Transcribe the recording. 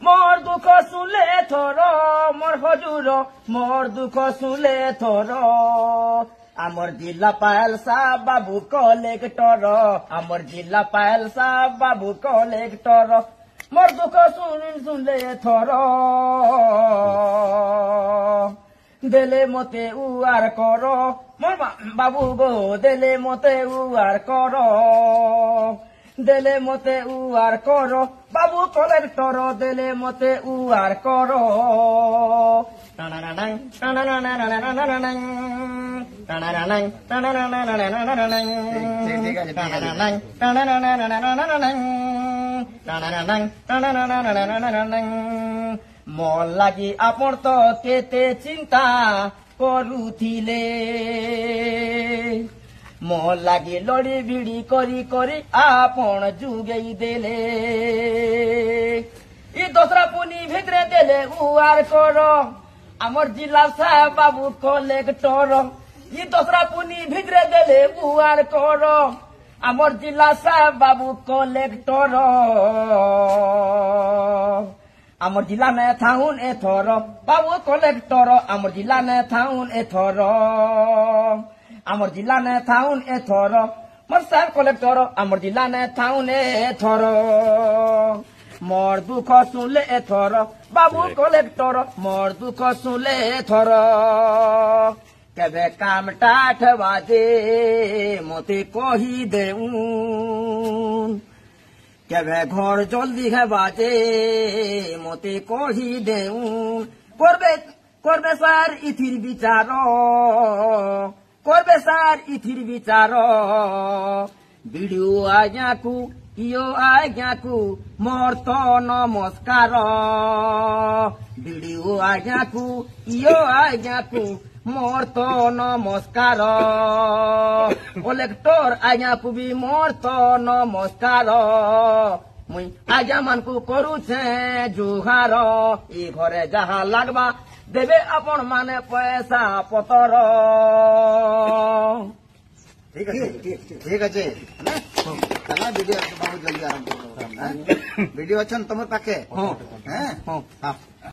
মোর দুঃখ শুনলে থর মোর হজুর মোর দুঃখ শুনলে থর আমার জিলা পায়েল সাহ বাবু কলেক্টর আমার জিলা পায়েল সাহ বাবু কলেক্টর মোর দুঃখ শুনলে থর দেলে মতে উয়ার কর মোর বাবু গো দেলে মতে উয়ার কর দেলে মতে উয়ার কর বাবু কলেক্টর দেলে মতে উয়ার কর মন লাগি আপন তো কেতে চিন্তা করুথিলে মন লাগি লড়ি ভিড়ি করি করি আপন যুগেই দেলে ই দোসরা পুনি ভিতরে দেলে উয়ার কর আমার জিলা সাহেব বাবু কলেক্টর ই দোসরা পুনি ভিতরে দেলে উয়ার কর আমার জিলা সাহেব বাবু কলেক্টর আমার জিলা নে থাউন এথর বাবু কলেক্টর আমার জিলা নে থাউন এথর আমার জিলা নে থাউন এথর মোর সাহেব কলেক্টর আমার জিলা নে থাউন এথর মোর দুঃখ শুনলে এথর বাবু কলেক্টর মোর দুঃখ শুনলে এথর কেবে কামটা ঠেবা দে মতে কহি দেউ কেবে ঘর জলদি হেবা দে মতে কহি দেউ করবে করবে স্যার ইথির বিচার করবে স্যার ইথির বিচার ভিডিও আজ্ঞাকু ইয়ো আজ্ঞাকু মোর তো নমস্কার ভিডিও আজ্ঞাকু ইয়ো আজ্ঞাকু মোর তো নমস্কার কলেক্টর আজ্ঞাকু বি মোর তো নমস্কার মুই আজ্ঞা মানকু করুছে জুহার ই ঘরে যাহা লাগবা দেবে আপন মানে পয়সা পতর ঠিক আছে ঠিক আছে ভিডিও বহুত জলদি আরম্ভ করব ভিডিও অছন তোমার পাখে হ্যাঁ হ্যাঁ